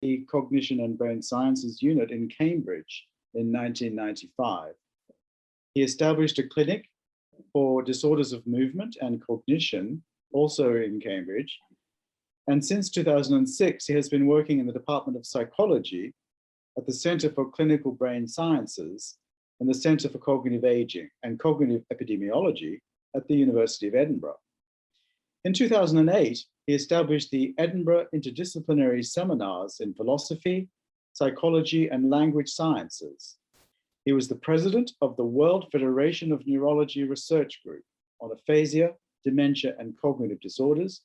the Cognition and Brain Sciences Unit in Cambridge in 1995. He established a clinic for disorders of movement and cognition, also in Cambridge. And since 2006, he has been working in the Department of Psychology at the Center for Clinical Brain Sciences and the Center for Cognitive Aging and Cognitive Epidemiology at the University of Edinburgh. In 2008, he established the Edinburgh Interdisciplinary Seminars in Philosophy, Psychology, and Language Sciences. He was the president of the World Federation of Neurology Research Group on aphasia, dementia, and cognitive disorders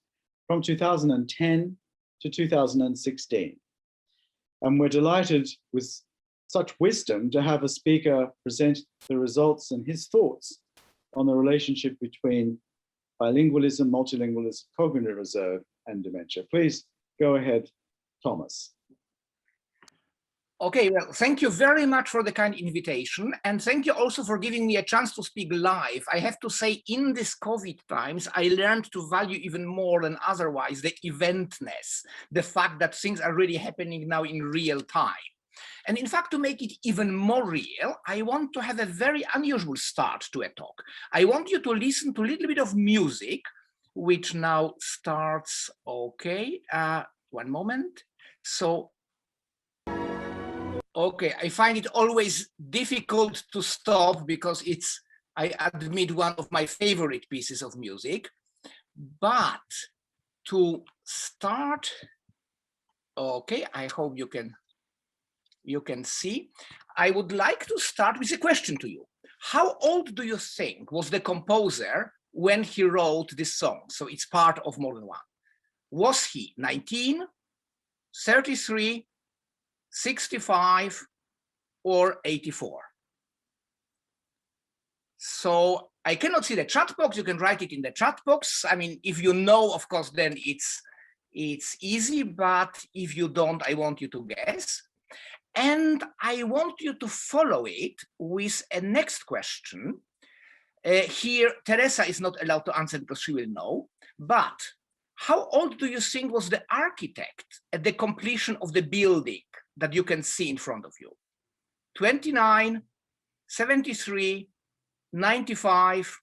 from 2010 to 2016. And we're delighted with such wisdom to have a speaker present the results and his thoughts on the relationship between bilingualism, multilingualism, cognitive reserve, and dementia. Please go ahead, Thomas. Okay, well, thank you very much for the kind invitation. And thank you also for giving me a chance to speak live. I have to say, in these COVID times, I learned to value even more than otherwise the eventness, the fact that things are really happening now in real time. And in fact, to make it even more real, I want to have a very unusual start to a talk. I want you to listen to a little bit of music, which now starts, okay, one moment. So, okay, I find it always difficult to stop because it's, I admit, one of my favorite pieces of music. But to start, okay, I hope you can see. I would like to start with a question to you. How old do you think was the composer when he wrote this song? So it's part of More Than One. Was he 19, 33, 65, or 84? So I cannot see the chat box. You can write it in the chat box. I mean, if you know, of course, then it's easy, but if you don't, I want you to guess. And I want you to follow it with a next question. Here, Teresa is not allowed to answer because she will know, but how old do you think was the architect at the completion of the building that you can see in front of you? 29, 73, 95,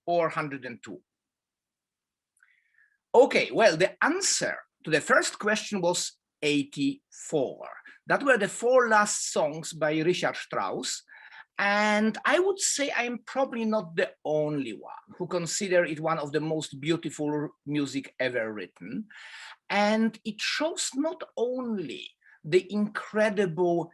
or 102? Okay, well, the answer to the first question was 84. That were the 4 last songs by Richard Strauss. And I would say I'm probably not the only one who consider it one of the most beautiful music ever written. And it shows not only the incredible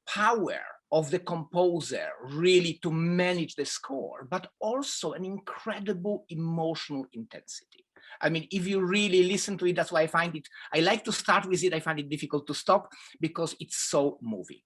power of the composer really to manage the score, but also an incredible emotional intensity. I mean, if you really listen to it, that's why I like to start with it. I find it difficult to stop because it's so moving.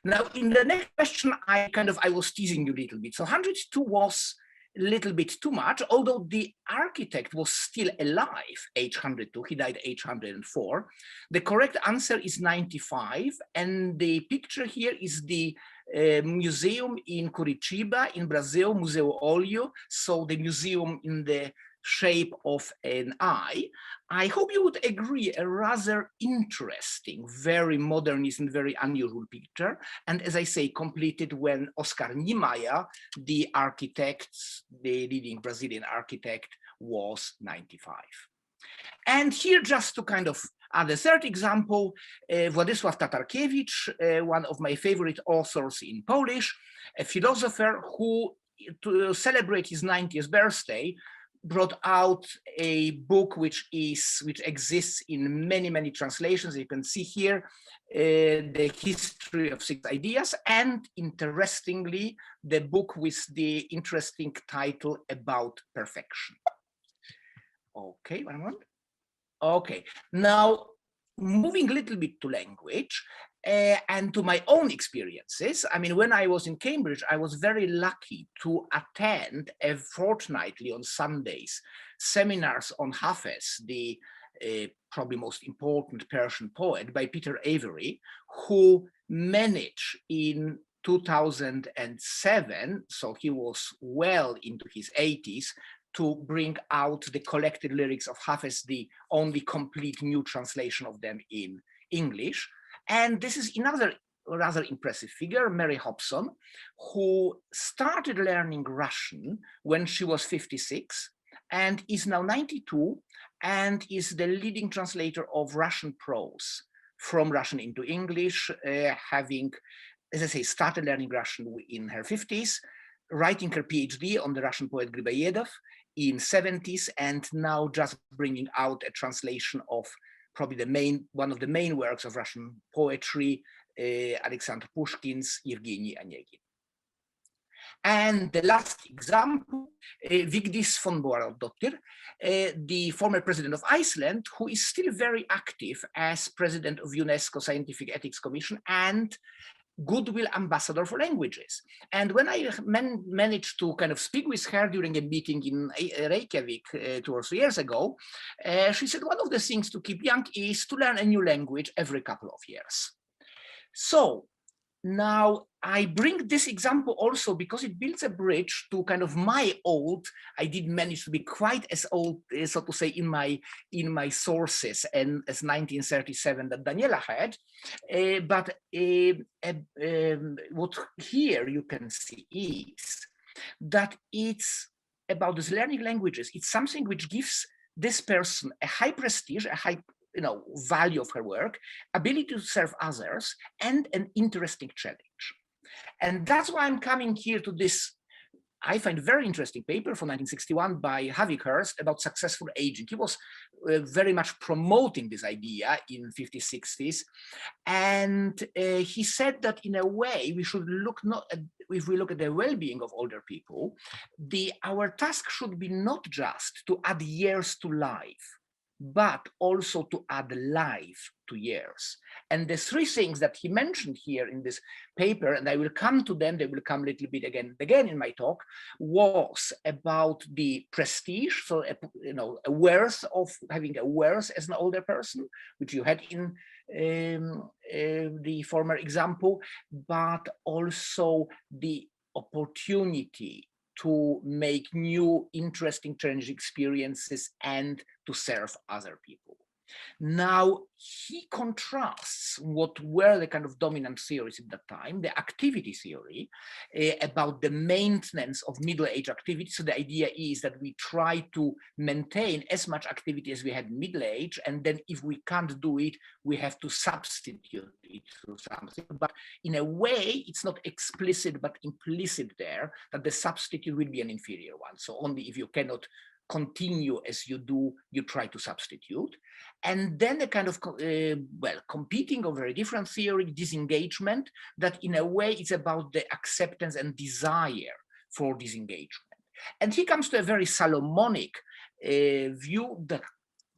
Now, in the next question, I was teasing you a little bit. So 102 was a little bit too much, although the architect was still alive, age 102, he died age 104. The correct answer is 95, and the picture here is the museum in Curitiba in Brazil, Museu Olho, so the museum in the shape of an eye. I hope you would agree, a rather interesting, very modernist and very unusual picture. And as I say, completed when Oscar Niemeyer, the architect, the leading Brazilian architect, was 95. And here, just to kind of add a third example, Władysław Tatarkiewicz, one of my favorite authors in Polish, a philosopher who, to celebrate his 90th birthday, brought out a book which exists in many translations. You can see here the history of 6 ideas, and interestingly, the book with the interesting title About Perfection. Okay, one moment. Okay, now moving a little bit to language and to my own experiences. I mean, when I was in Cambridge, I was very lucky to attend fortnightly on Sundays seminars on Hafez, the probably most important Persian poet, by Peter Avery, who managed in 2007, so he was well into his 80s, to bring out the collected lyrics of Hafez, the only complete new translation of them in English. And this is another rather impressive figure, Mary Hobson, who started learning Russian when she was 56 and is now 92 and is the leading translator of Russian prose from Russian into English, having, as I say, started learning Russian in her 50s, writing her PhD on the Russian poet Griboyedov in 70s, and now just bringing out a translation of probably one of the main works of Russian poetry, Alexander Pushkin's Evgeny Onegin. And the last example, Vigdis von Borodottir, the former president of Iceland, who is still very active as president of UNESCO Scientific Ethics Commission and goodwill ambassador for languages. And when I managed to kind of speak with her during a meeting in Reykjavik 2 or 3 years ago, she said one of the things to keep young is to learn a new language every couple of years. So now I bring this example also because it builds a bridge to kind of my old, I did manage to be quite as old, so to say, in my sources and as 1937 that Daniela had, but what here you can see is that it's about this learning languages. It's something which gives this person a high prestige, a high value of her work, ability to serve others, and an interesting challenge. And that's why I'm coming here to this, I find, very interesting paper from 1961 by Havighurst about successful aging. He was very much promoting this idea in 50s, 60s. And he said that in a way, we should look if we look at the well-being of older people, our task should be not just to add years to life, but also to add life to years. And the 3 things that he mentioned here in this paper, and I will come to them, they will come a little bit again in my talk, was about the prestige, so a worth of having a worth as an older person, which you had in the former example, but also the opportunity to make new, interesting, challenging experiences and to serve other people. Now, he contrasts what were the kind of dominant theories at that time, the activity theory, about the maintenance of middle-age activity. So the idea is that we try to maintain as much activity as we had in middle age, and then if we can't do it, we have to substitute it through something. But in a way, it's not explicit, but implicit there, that the substitute will be an inferior one. So only if you cannot continue as you do, you try to substitute. And then a kind of, competing or very different theory, disengagement, that in a way is about the acceptance and desire for disengagement. And he comes to a very Solomonic view that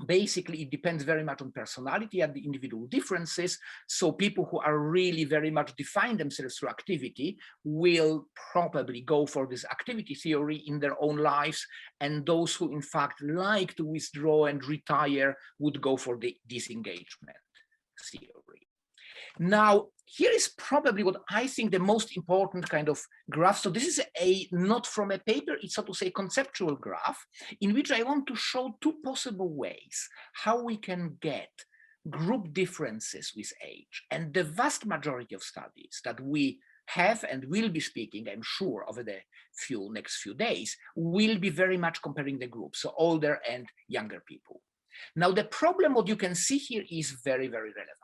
basically it depends very much on personality and the individual differences. So people who are really very much define themselves through activity will probably go for this activity theory in their own lives. And those who in fact like to withdraw and retire would go for the disengagement theory. Now, here is probably what I think the most important kind of graph. So this is not from a paper, it's so to say conceptual graph in which I want to show 2 possible ways how we can get group differences with age. And the vast majority of studies that we have and will be speaking, I'm sure, over the next few days, will be very much comparing the groups, so older and younger people. Now, the problem, what you can see here is very, very relevant.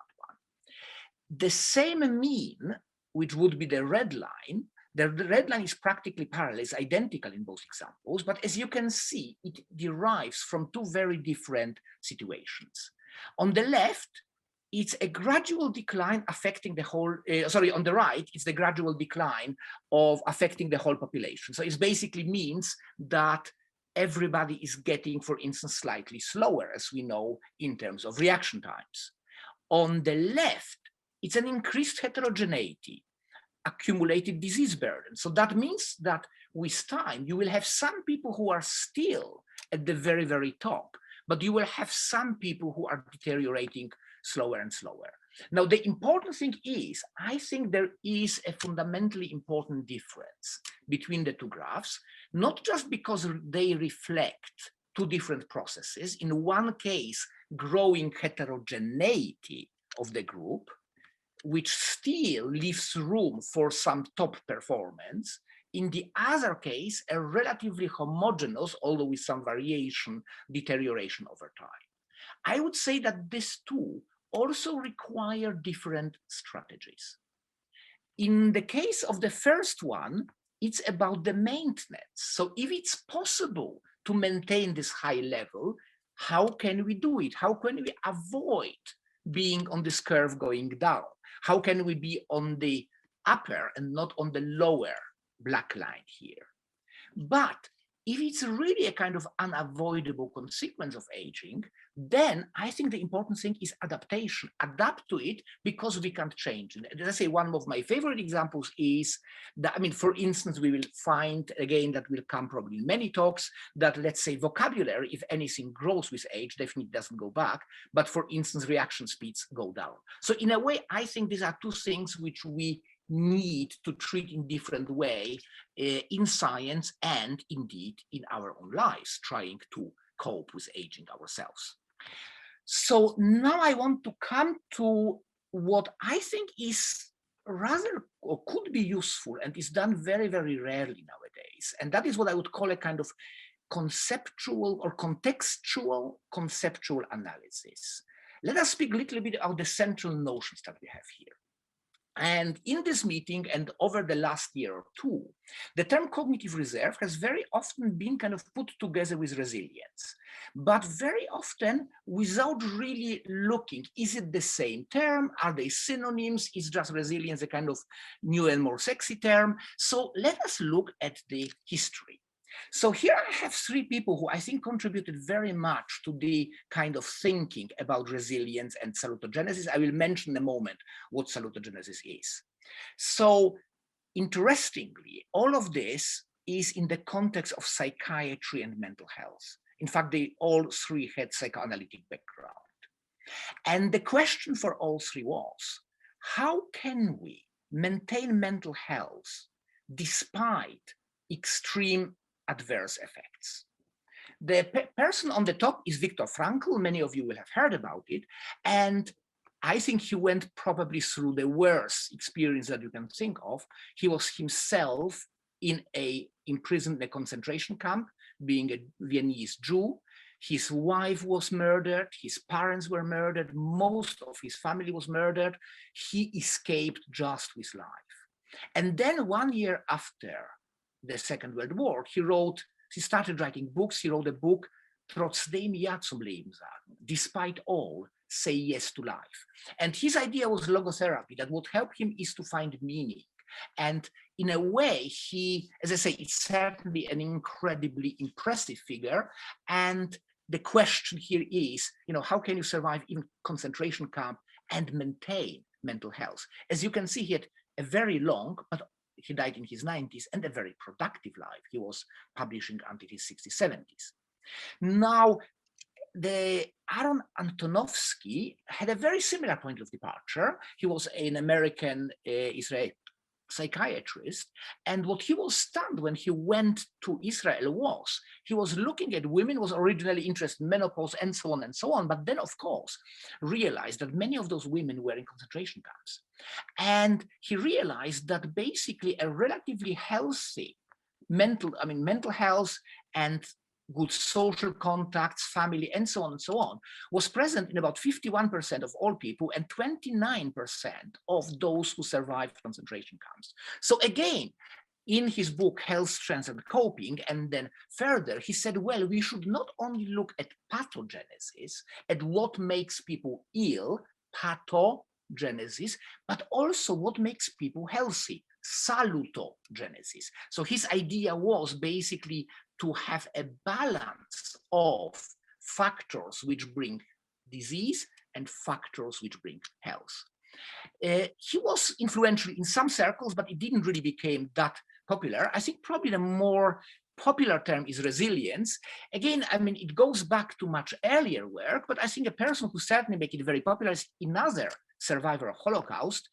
The same mean, which would be the red line, the red line is practically parallel, it's identical in both examples, but as you can see, it derives from 2 very different situations. On the left, it's a gradual decline affecting the whole, on the right, it's the gradual decline of affecting the whole population. So it basically means that everybody is getting, for instance, slightly slower, as we know, in terms of reaction times. On the left, it's an increased heterogeneity, accumulated disease burden. So that means that with time, you will have some people who are still at the very, very top, but you will have some people who are deteriorating slower and slower. Now, the important thing is, I think there is a fundamentally important difference between the 2 graphs, not just because they reflect 2 different processes. In one case, growing heterogeneity, of the group, which still leaves room for some top performance. In the other case, a relatively homogeneous, although with some variation, deterioration over time. I would say that these two also require different strategies. In the case of the first one, it's about the maintenance. So if it's possible to maintain this high level, how can we do it? How can we avoid being on this curve going down? How can we be on the upper and not on the lower black line here? But if it's really a kind of unavoidable consequence of aging, then I think the important thing is adaptation. Adapt to it because we can't change it. Let's say one of my favorite examples is that, I mean, for instance, we will find, again, that will come probably in many talks, that let's say vocabulary, if anything grows with age, definitely doesn't go back. But for instance, reaction speeds go down. So in a way, I think these are two things which we need to treat in different way in science and indeed in our own lives, trying to cope with aging ourselves. So now I want to come to what I think is rather or could be useful and is done very, very rarely nowadays. And that is what I would call a kind of conceptual or contextual conceptual analysis. Let us speak a little bit about the central notions that we have here. And in this meeting and over the last year or two, the term cognitive reserve has very often been kind of put together with resilience, but very often without really looking, is it the same term? Are they synonyms? Is just resilience a kind of new and more sexy term? So let us look at the history. So here I have three people who I think contributed very much to the kind of thinking about resilience and salutogenesis. I will mention in a moment what salutogenesis is. So interestingly, all of this is in the context of psychiatry and mental health. In fact, they all three had psychoanalytic background. And the question for all three was, how can we maintain mental health despite extreme adverse effects? The person on the top is Viktor Frankl. Many of you will have heard about it. And I think he went probably through the worst experience that you can think of. He was himself imprisoned in a concentration camp, being a Viennese Jew. His wife was murdered, his parents were murdered, most of his family was murdered. He escaped just with life. And then 1 year after the Second World War, he started writing books. He wrote a book, Trotzdem Ja zum Leben sagen, despite all, say yes to life. And his idea was logotherapy, that what helped him is to find meaning. And in a way, he, as I say, it's certainly an incredibly impressive figure. And the question here is, how can you survive in concentration camp and maintain mental health? As you can see, he had a very long, but he died in his 90s, and a very productive life. He was publishing until his 60s, 70s. Now, the Aaron Antonovsky had a very similar point of departure. He was an American Israeli psychiatrist, and what he was stunned when he went to Israel was, he was looking at women, was originally interested in menopause and so on, but then of course realized that many of those women were in concentration camps. And he realized that basically a relatively healthy mental health and good social contacts, family, and so on, was present in about 51% of all people and 29% of those who survived concentration camps. So again, in his book, Health, Strength, and Coping, and then further, he said, well, we should not only look at pathogenesis, at what makes people ill, pathogenesis, but also what makes people healthy, salutogenesis. So his idea was basically to have a balance of factors which bring disease and factors which bring health. He was influential in some circles, but it didn't really become that popular. I think probably the more popular term is resilience. Again, it goes back to much earlier work, but I think a person who certainly made it very popular is another survivor of Holocaust,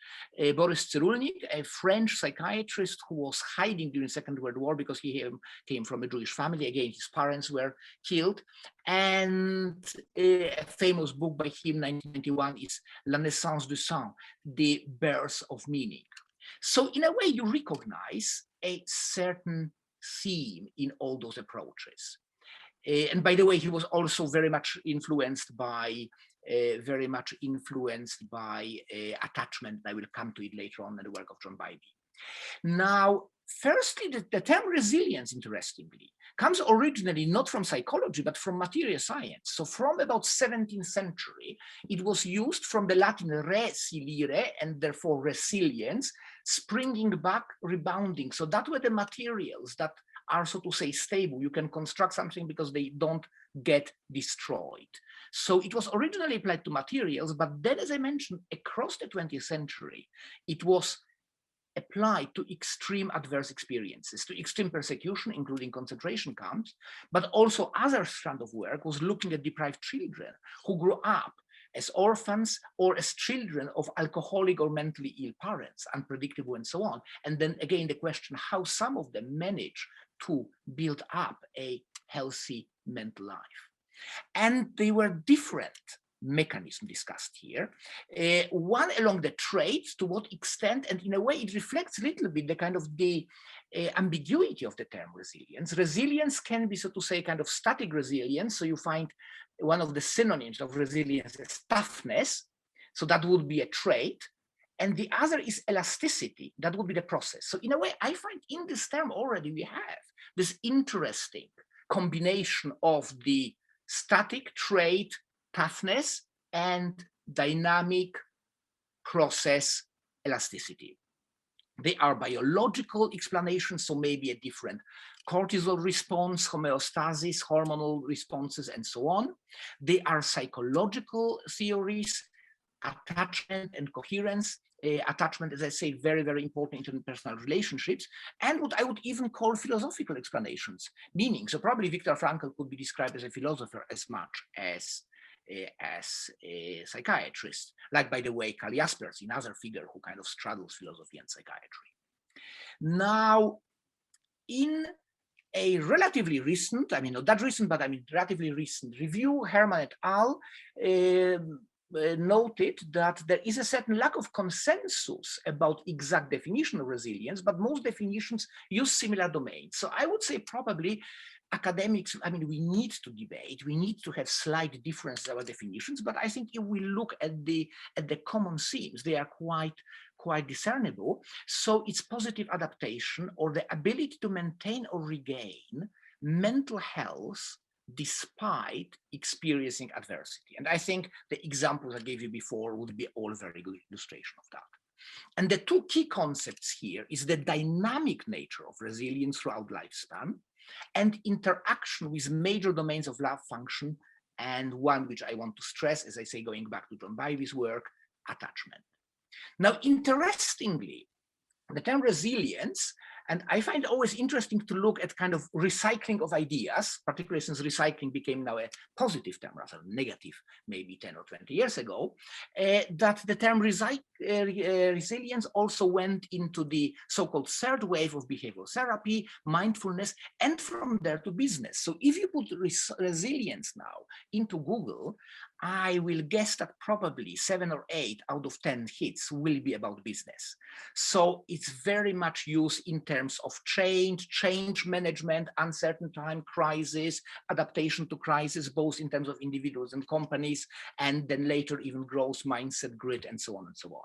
Boris Cyrulnik, a French psychiatrist who was hiding during the Second World War because he came from a Jewish family. Again, his parents were killed. And a famous book by him, 1991, is La naissance du sens, the birth of meaning. So in a way, you recognize a certain theme in all those approaches. And by the way, he was also very much influenced by attachment. I will come to it later on in the work of John Bowlby. Now, firstly, the term resilience, interestingly, comes originally not from psychology, but from material science. So from about 17th century, it was used from the Latin resilire, and therefore resilience, springing back, rebounding. So that were the materials that are, so to say, stable. You can construct something because they don't get destroyed. So it was originally applied to materials, but then, as I mentioned, across the 20th century, it was applied to extreme adverse experiences, to extreme persecution, including concentration camps, but also other strand of work was looking at deprived children who grew up as orphans or as children of alcoholic or mentally ill parents, unpredictable and so on. And then again, the question how some of them manage to build up a healthy mental life. And they were different mechanisms discussed here. One along the traits, to what extent, and in a way it reflects a little bit the kind of the ambiguity of the term resilience. Resilience can be, so to say, kind of static resilience. So you find one of the synonyms of resilience is toughness. So that would be a trait. And the other is elasticity. That would be the process. So in a way, I find in this term already we have this interesting combination of the static trait, toughness, and dynamic process elasticity. They are biological explanations, so maybe a different cortisol response, homeostasis, hormonal responses, and so on. They are psychological theories, attachment and coherence. Attachment, as I say, very, very important in interpersonal relationships, and what I would even call philosophical explanations, meaning, so probably Viktor Frankl could be described as a philosopher as much as a psychiatrist, like, by the way, Karl Jaspers, another figure who kind of straddles philosophy and psychiatry. Now, in a relatively recent, I mean, not that recent, but I mean, relatively recent review, Herman et al. Noted that there is a certain lack of consensus about exact definition of resilience, but most definitions use similar domains. So I would say probably academics, I mean, we need to debate, we need to have slight differences in our definitions, but I think if we look at the common themes, they are quite discernible. So it's positive adaptation or the ability to maintain or regain mental health despite experiencing adversity. And I think the examples I gave you before would be all very good illustration of that. And the two key concepts here is the dynamic nature of resilience throughout lifespan and interaction with major domains of life function, and one which I want to stress, as I say, going back to John Bowlby's work, attachment. Now, interestingly, the term resilience, and I find it always interesting to look at kind of recycling of ideas, particularly since recycling became now a positive term rather than negative, maybe 10 or 20 years ago, that the term resilience also went into the so-called third wave of behavioral therapy, mindfulness, and from there to business. So if you put resilience now into Google, I will guess that probably 7 or 8 out of 10 hits will be about business. So it's very much used in terms of change management, uncertain time, crisis, adaptation to crisis, both in terms of individuals and companies, and then later even growth mindset, grit, and so on and so on.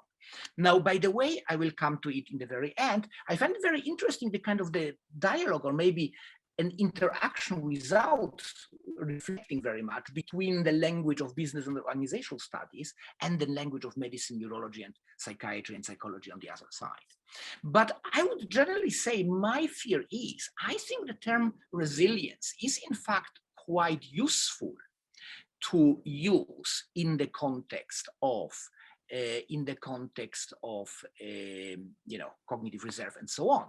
Now, by the way, I will come to it in the very end. I find it very interesting the kind of the dialogue, or maybe an interaction without reflecting very much between the language of business and organizational studies and the language of medicine, neurology, and psychiatry and psychology on the other side. But I would generally say my fear is, I think the term resilience is in fact quite useful to use in the context of cognitive reserve and so on.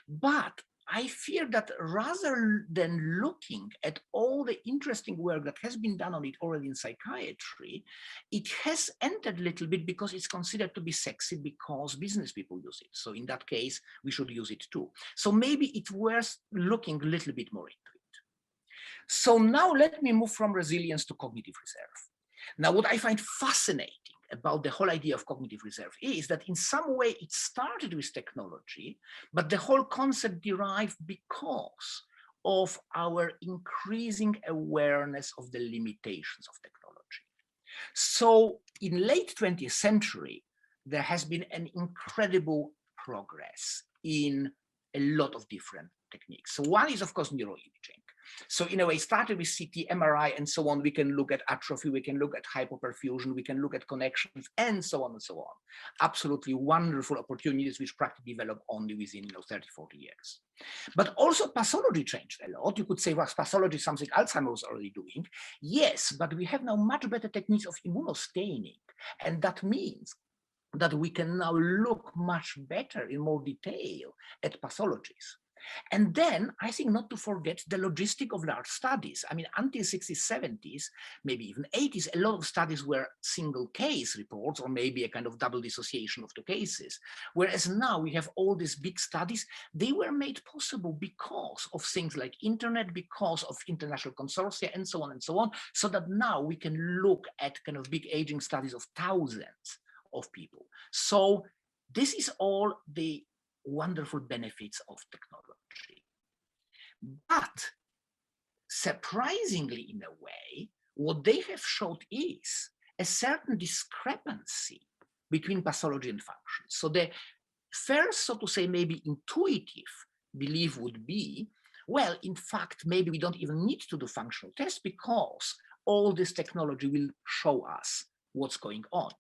But I fear that rather than looking at all the interesting work that has been done on it already in psychiatry, it has entered a little bit because it's considered to be sexy because business people use it. So in that case, we should use it too. So maybe it's worth looking a little bit more into it. So now let me move from resilience to cognitive reserve. Now, what I find fascinating about the whole idea of cognitive reserve is that in some way it started with technology, but the whole concept derived because of our increasing awareness of the limitations of technology. So in late 20th century, there has been an incredible progress in a lot of different techniques. So one is, of course, neuroimaging. So in a way, started with CT, MRI, and so on. We can look at atrophy, we can look at hypoperfusion, we can look at connections, and so on and so on. Absolutely wonderful opportunities which practically develop only within 30, 40 years. But also pathology changed a lot. You could say, was pathology something Alzheimer's was already doing? Yes, but we have now much better techniques of immunostaining. And that means that we can now look much better in more detail at pathologies. And then I think not to forget the logistic of large studies. I mean, until 60s, 70s, maybe even 80s, a lot of studies were single case reports or maybe a kind of double dissociation of two cases. Whereas now we have all these big studies. They were made possible because of things like internet, because of international consortia and so on, so that now we can look at kind of big aging studies of thousands of people. So this is all the wonderful benefits of technology. But surprisingly, in a way, what they have showed is a certain discrepancy between pathology and function. So the first, so to say, maybe intuitive belief would be, well, in fact, maybe we don't even need to do functional tests because all this technology will show us what's going on.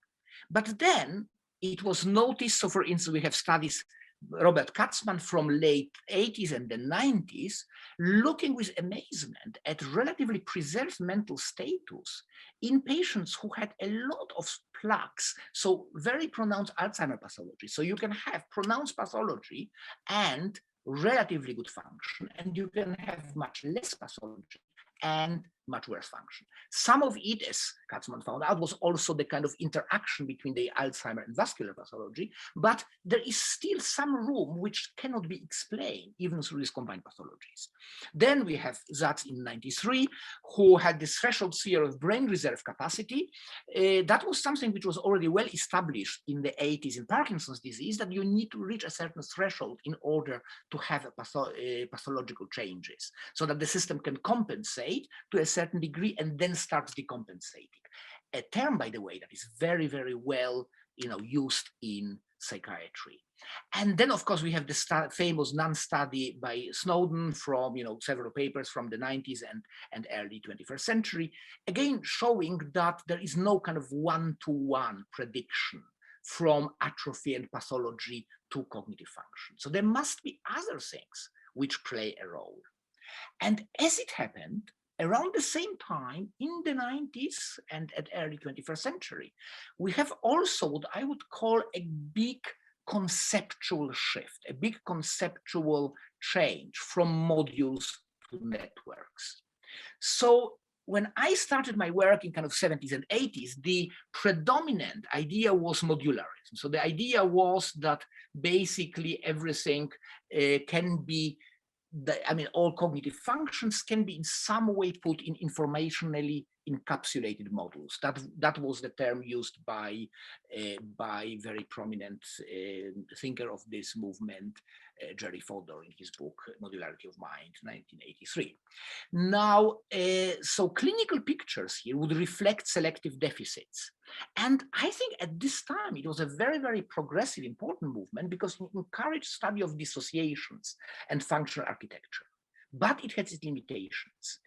But then it was noticed, so for instance, we have studies, Robert Katzmann from late 80s and the 90s, looking with amazement at relatively preserved mental status in patients who had a lot of plaques, so very pronounced Alzheimer pathology. So you can have pronounced pathology and relatively good function, and you can have much less pathology and much worse function. Some of it, as Katzmann found out, was also the kind of interaction between the Alzheimer and vascular pathology, but there is still some room which cannot be explained even through these combined pathologies. Then we have Zatz in 93, who had this threshold theory of brain reserve capacity. That was something which was already well established in the 80s in Parkinson's disease, that you need to reach a certain threshold in order to have pathological changes, so that the system can compensate to a certain degree and then starts decompensating. A term, by the way, that is very, very well used in psychiatry. And then, of course, we have the famous non-study by Snowden from several papers from the 90s and early 21st century, again showing that there is no kind of one-to-one prediction from atrophy and pathology to cognitive function. So there must be other things which play a role. And as it happened, around the same time, in the 90s and at early 21st century, we have also what I would call a big conceptual shift, a big conceptual change from modules to networks. So when I started my work in kind of 70s and 80s, the predominant idea was modularism. So the idea was that basically everything can be, all cognitive functions can be in some way put in informationally encapsulated models. That was the term used by very prominent thinker of this movement, Jerry Fodor, in his book Modularity of Mind, 1983. Now, so clinical pictures here would reflect selective deficits. And I think at this time, it was a very, very progressive, important movement because it encouraged study of dissociations and functional architecture. But it had its limitations.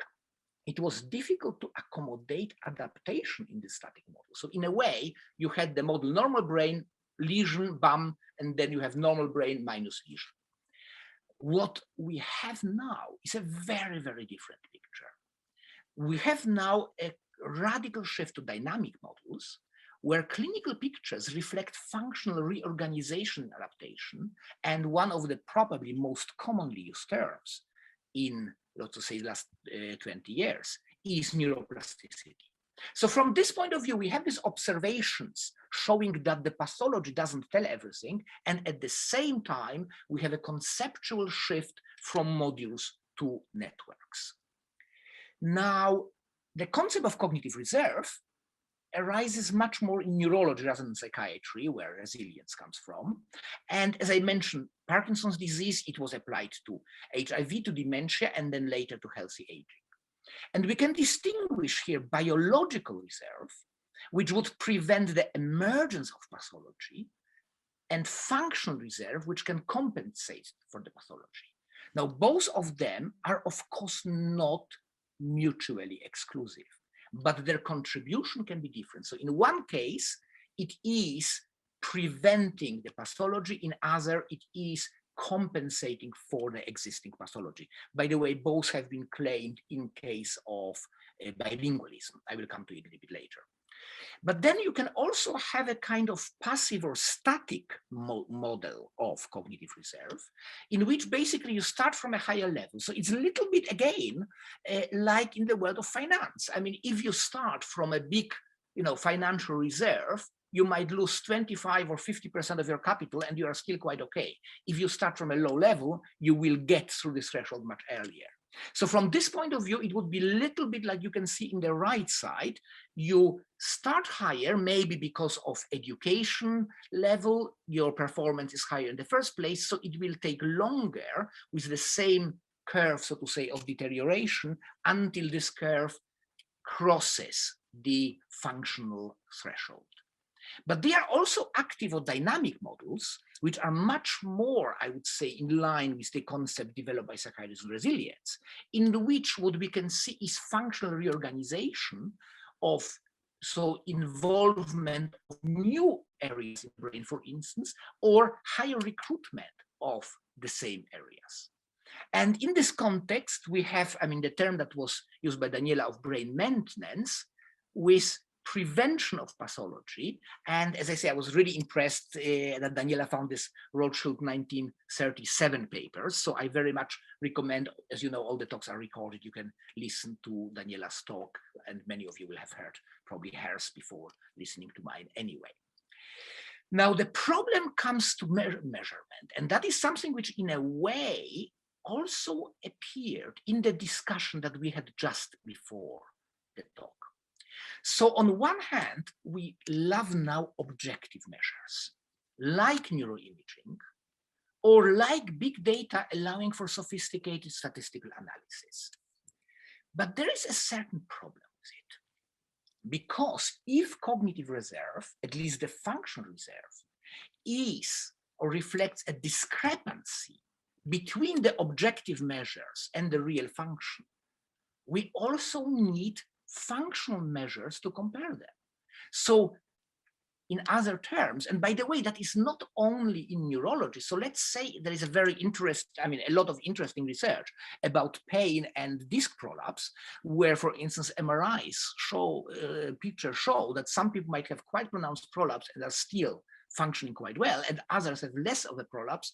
It was difficult to accommodate adaptation in the static model. So in a way, you had the model normal brain, lesion, bum, and then you have normal brain minus lesion. What we have now is a very, very different picture. We have now a radical shift to dynamic models, where clinical pictures reflect functional reorganization adaptation, and one of the probably most commonly used terms in, let's say, the last 20 years is neuroplasticity. So from this point of view, we have these observations showing that the pathology doesn't tell everything, and at the same time, we have a conceptual shift from modules to networks. Now, the concept of cognitive reserve arises much more in neurology rather than psychiatry, where resilience comes from. And as I mentioned, Parkinson's disease, it was applied to HIV, to dementia, and then later to healthy aging. And we can distinguish here biological reserve, which would prevent the emergence of pathology, and functional reserve, which can compensate for the pathology. Now, both of them are, of course, not mutually exclusive, but their contribution can be different. So in one case, it is preventing the pathology. In other, it is compensating for the existing pathology. By the way, both have been claimed in case of bilingualism. I will come to it a little bit later. But then you can also have a kind of passive or static model of cognitive reserve, in which basically you start from a higher level. So it's a little bit, again, like in the world of finance. I mean, if you start from a big, financial reserve, you might lose 25 or 50% of your capital and you are still quite okay. If you start from a low level, you will get through this threshold much earlier. So from this point of view, it would be a little bit like you can see in the right side. You start higher, maybe because of education level, your performance is higher in the first place, so it will take longer with the same curve, so to say, of deterioration until this curve crosses the functional threshold. But they are also active or dynamic models, which are much more, I would say, in line with the concept developed by psychiatrists in resilience, in which what we can see is functional reorganization of, so involvement of new areas in the brain, for instance, or higher recruitment of the same areas. And in this context, we have, the term that was used by Daniela of brain maintenance with prevention of pathology. And as I say, I was really impressed that Daniela found this Rothschild 1937 papers. So I very much recommend, as you know, all the talks are recorded. You can listen to Daniela's talk, and many of you will have heard probably hers before listening to mine anyway. Now, the problem comes to measurement, and that is something which in a way also appeared in the discussion that we had just before the talk. So on one hand, we love now objective measures, like neuroimaging, or like big data allowing for sophisticated statistical analysis. But there is a certain problem with it, because if cognitive reserve, at least the functional reserve, is or reflects a discrepancy between the objective measures and the real function, we also need functional measures to compare them. So in other terms, and by the way, that is not only in neurology. So let's say there is a very a lot of interesting research about pain and disc prolapse, where, for instance, MRIs pictures show that some people might have quite pronounced prolapse and are still functioning quite well, and others have less of a prolapse,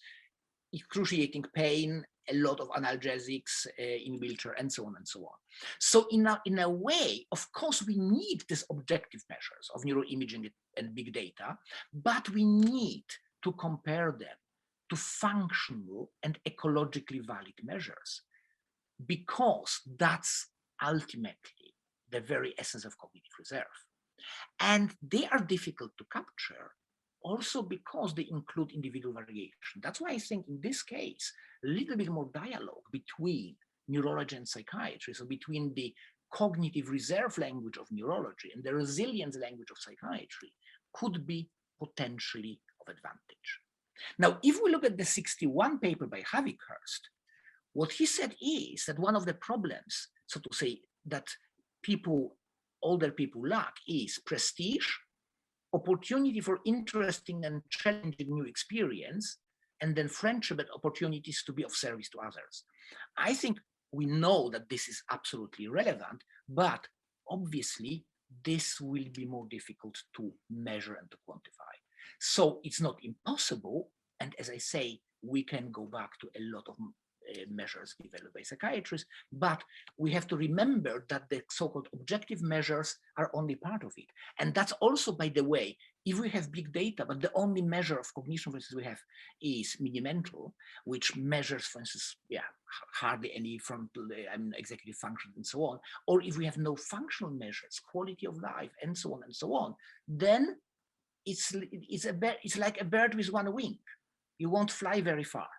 excruciating pain, a lot of analgesics in wheelchair, and so on and so on. So in a way, of course, we need these objective measures of neuroimaging and big data, but we need to compare them to functional and ecologically valid measures, because that's ultimately the very essence of cognitive reserve. And they are difficult to capture, also because they include individual variation. That's why I think in this case, a little bit more dialogue between neurology and psychiatry, so between the cognitive reserve language of neurology and the resilience language of psychiatry, could be potentially of advantage. Now, if we look at the 61 paper by Havighurst, what he said is that one of the problems, so to say, that older people lack is prestige, opportunity for interesting and challenging new experience, and then friendship and opportunities to be of service to others. I think we know that this is absolutely relevant, but obviously this will be more difficult to measure and to quantify. So it's not impossible. And as I say, we can go back to a lot of measures developed by psychiatrists, but we have to remember that the so-called objective measures are only part of it. And that's also, by the way, if we have big data, but the only measure of cognition, for instance, we have is mini-mental, which measures, for instance, hardly any frontal executive function and so on, or if we have no functional measures, quality of life, and so on, then it's like a bird with one wing. You won't fly very far.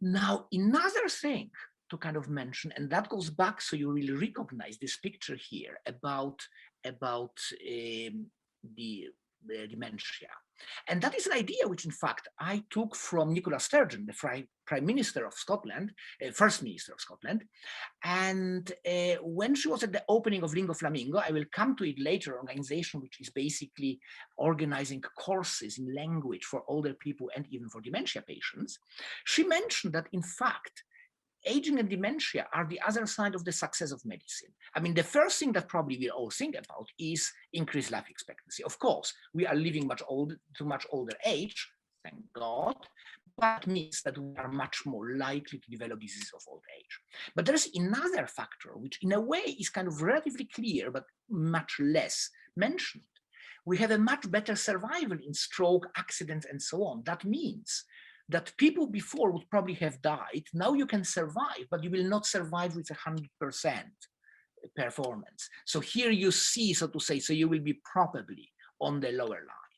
Now, another thing to kind of mention, and that goes back, so you will recognize this picture here about the dementia. And that is an idea which, in fact, I took from Nicola Sturgeon, the Prime Minister of Scotland, First Minister of Scotland. And when she was at the opening of Lingo Flamingo, I will come to it later, an organization which is basically organizing courses in language for older people and even for dementia patients, she mentioned that, in fact, aging and dementia are the other side of the success of medicine. I mean, the first thing that probably we all think about is increased life expectancy. Of course, we are living to much older age, thank God, but means that we are much more likely to develop diseases of old age. But there's another factor, which in a way is kind of relatively clear, but much less mentioned. We have a much better survival in stroke, accidents, and so on. That means that people before would probably have died. Now you can survive, but you will not survive with 100% performance. So here you see, so to say, so you will be probably on the lower line.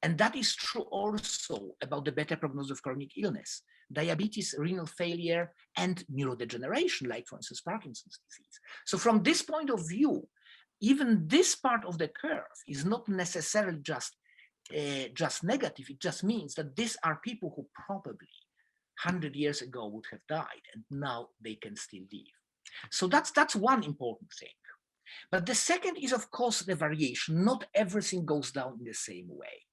And that is true also about the better prognosis of chronic illness, diabetes, renal failure, and neurodegeneration, like, for instance, Parkinson's disease. So from this point of view, even this part of the curve is not necessarily just negative. It just means that these are people who probably 100 years ago would have died, and now they can still live. So that's one important thing. But the second is, of course, the variation. Not everything goes down in the same way.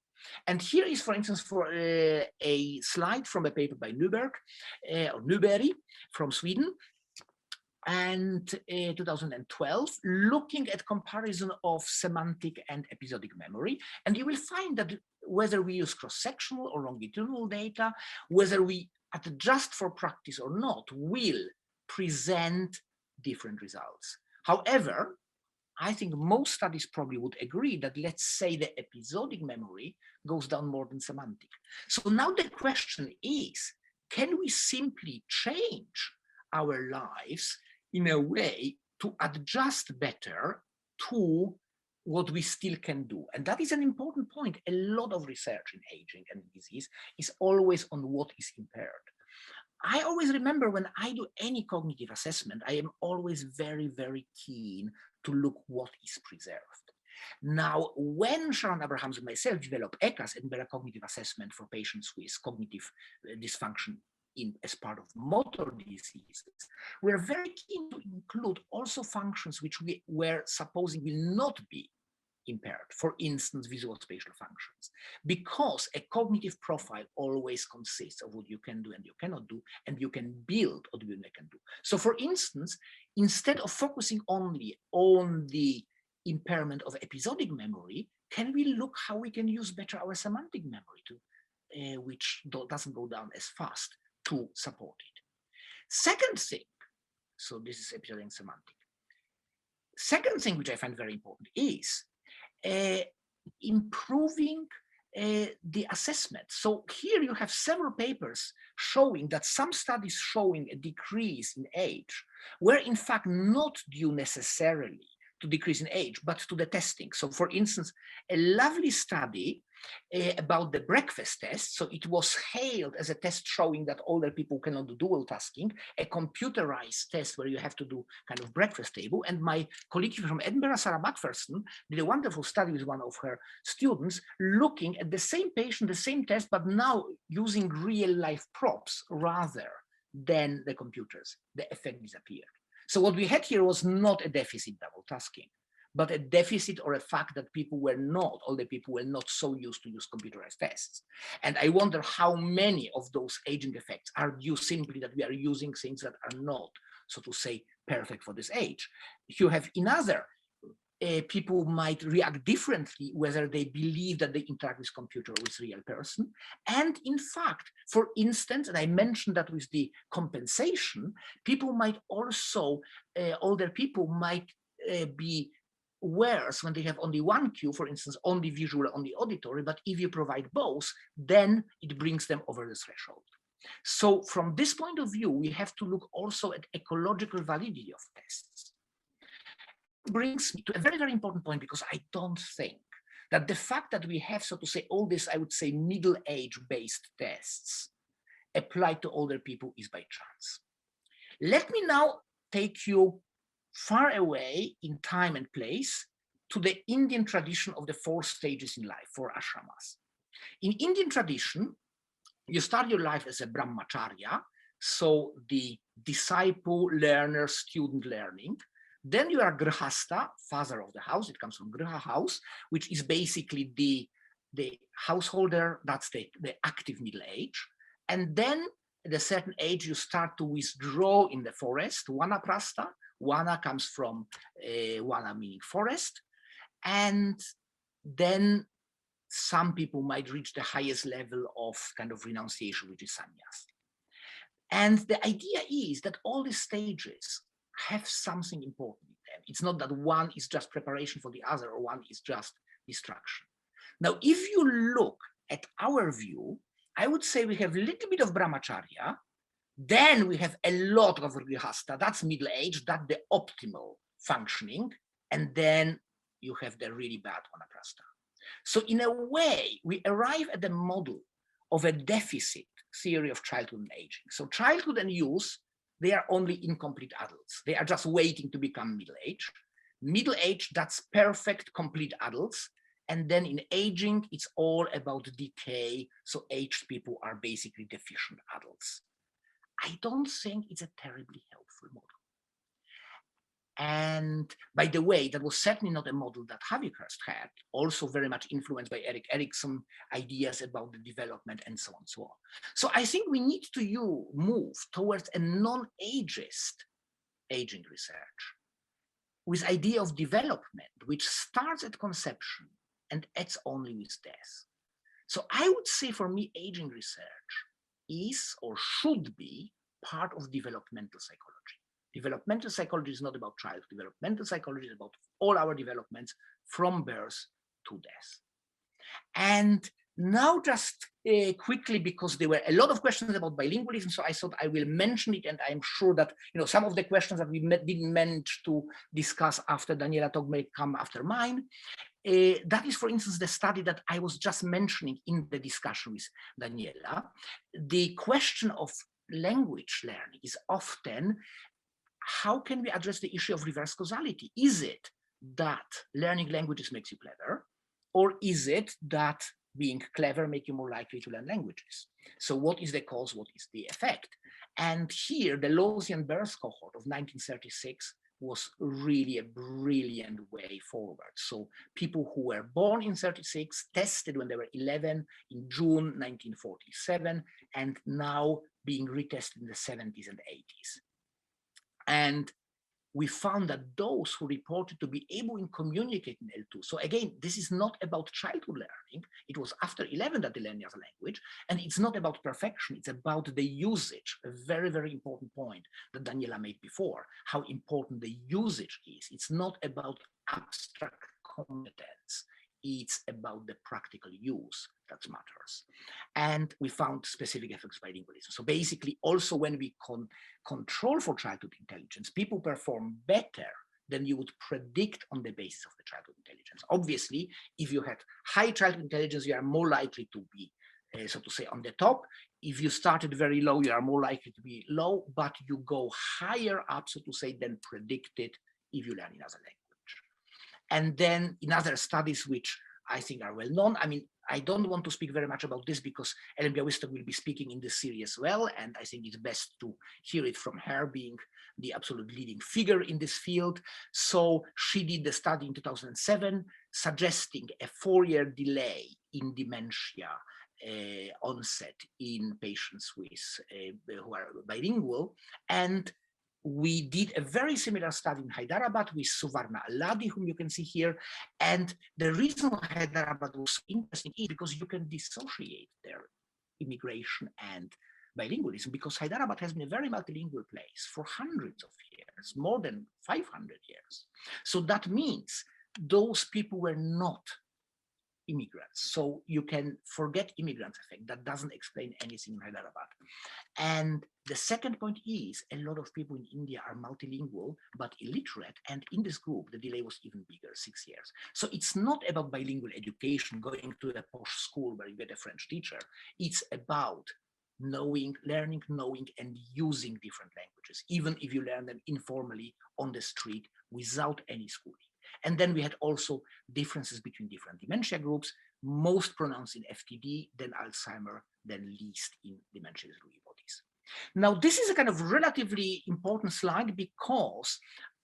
And here is, for instance, for a slide from a paper by Newberry from Sweden, and 2012, looking at comparison of semantic and episodic memory. And you will find that whether we use cross-sectional or longitudinal data, whether we adjust for practice or not, will present different results. However, I think most studies probably would agree that, let's say, the episodic memory goes down more than semantic. So now the question is, can we simply change our lives in a way to adjust better to what we still can do? And that is an important point. A lot of research in aging and disease is always on what is impaired. I always remember when I do any cognitive assessment, I am always very, very keen to look what is preserved. Now, when Sharon Abrahams and myself developed ECAS, Edinburgh Cognitive Assessment for patients with cognitive dysfunction as part of motor diseases, we're very keen to include also functions which we were supposing will not be impaired, for instance, visual spatial functions, because a cognitive profile always consists of what you can do and you cannot do, and you can build what you can do. So, for instance, instead of focusing only on the impairment of episodic memory, can we look how we can use better our semantic memory, to, which doesn't go down as fast, to support it. Second thing, so this is episodic and semantic. Second thing which I find very important is improving the assessment. So here you have several papers showing that some studies showing a decrease in age were in fact not due necessarily to decrease in age, but to the testing. So for instance, a lovely study about the breakfast test. So it was hailed as a test showing that older people cannot do dual tasking, a computerized test where you have to do kind of breakfast table. And my colleague from Edinburgh, Sarah Macpherson, did a wonderful study with one of her students looking at the same patient, the same test, but now using real life props rather than the computers. The effect disappeared. So what we had here was not a deficit double tasking, but a deficit or a fact that older people were not so used to use computerized tests. And I wonder how many of those aging effects are due simply that we are using things that are not, so to say, perfect for this age. You have another people might react differently, whether they believe that they interact with computer or with real person. And in fact, for instance, and I mentioned that with the compensation, people might also, older people might be worse when they have only one cue, for instance, only visual, only auditory, but if you provide both, then it brings them over the threshold. So from this point of view, we have to look also at ecological validity of tests. Brings me to a very, very important point, because I don't think that the fact that we have, so to say, all this, I would say, middle-age based tests applied to older people is by chance. Let me now take you far away in time and place to the Indian tradition of the 4 stages in life, 4 ashramas. In Indian tradition, you start your life as a brahmacharya, so the disciple, learner, student learning. Then you are grihastha, father of the house. It comes from griha, house, which is basically the householder. That's the active middle age. And then at a certain age, you start to withdraw in the forest, vanaprastha. Vana comes from vana meaning forest. And then some people might reach the highest level of kind of renunciation, which is sannyas. And the idea is that all these stages have something important in them. It's not that one is just preparation for the other, or one is just destruction. Now, if you look at our view, I would say we have a little bit of brahmacharya, then we have a lot of grihastha, that's middle age, that's the optimal functioning, and then you have the really bad vanaprastha. So in a way, we arrive at the model of a deficit theory of childhood and aging. So childhood and youth, they are only incomplete adults. They are just waiting to become middle age. Middle age, that's perfect, complete adults. And then in aging, it's all about decay. So aged people are basically deficient adults. I don't think it's a terribly helpful model. And by the way, that was certainly not a model that Havighurst had, also very much influenced by Erik Erikson, ideas about the development and so on and so on. So I think we need to move towards a non-ageist aging research with idea of development, which starts at conception and ends only with death. So I would say for me, aging research is or should be part of developmental psychology. Developmental psychology is not about childhood. Developmental psychology is about all our developments from birth to death. And now just quickly, because there were a lot of questions about bilingualism, so I thought I will mention it, and I'm sure that some of the questions that we didn't manage to discuss after Daniela talk may come after mine. That is, for instance, the study that I was just mentioning in the discussion with Daniela. The question of language learning is often, how can we address the issue of reverse causality? Is it that learning languages makes you clever, or is it that being clever makes you more likely to learn languages? So what is the cause, what is the effect? And here, the Lausian birth cohort of 1936 was really a brilliant way forward. So people who were born in 36 tested when they were 11 in June 1947, and now being retested in the 70s and 80s. And we found that those who reported to be able to communicate in L2. So again, this is not about childhood learning. It was after 11 that they learned as a language. And it's not about perfection. It's about the usage, a very, very important point that Daniela made before, how important the usage is. It's not about abstract competence. It's about the practical use that matters. And we found specific effects of bilingualism. So basically, also when we control for childhood intelligence, people perform better than you would predict on the basis of the childhood intelligence. Obviously, if you had high childhood intelligence, you are more likely to be, so to say, on the top. If you started very low, you are more likely to be low, but you go higher up, so to say, than predicted if you learn in other language. And then in other studies, which I think are well known, I mean, I don't want to speak very much about this because Ellen Białystok will be speaking in this series as well, and I think it's best to hear it from her, being the absolute leading figure in this field. So she did the study in 2007, suggesting a 4-year delay in dementia onset in patients with who are bilingual, and we did a very similar study in Hyderabad with Suvarna Alladi, whom you can see here. And the reason why Hyderabad was interesting is because you can dissociate their immigration and bilingualism, because Hyderabad has been a very multilingual place for hundreds of years, more than 500 years. So that means those people were not immigrants. So you can forget immigrant effect. That doesn't explain anything in Hyderabad. And the second point is a lot of people in India are multilingual but illiterate, and in this group the delay was even bigger, 6 years. So it's not about bilingual education, going to a posh school where you get a French teacher. It's about learning, knowing, and using different languages, even if you learn them informally on the street without any schooling. And then we had also differences between different dementia groups, most pronounced in FTD, then Alzheimer, then least in dementia with Lewy bodies. Now, this is a kind of relatively important slide because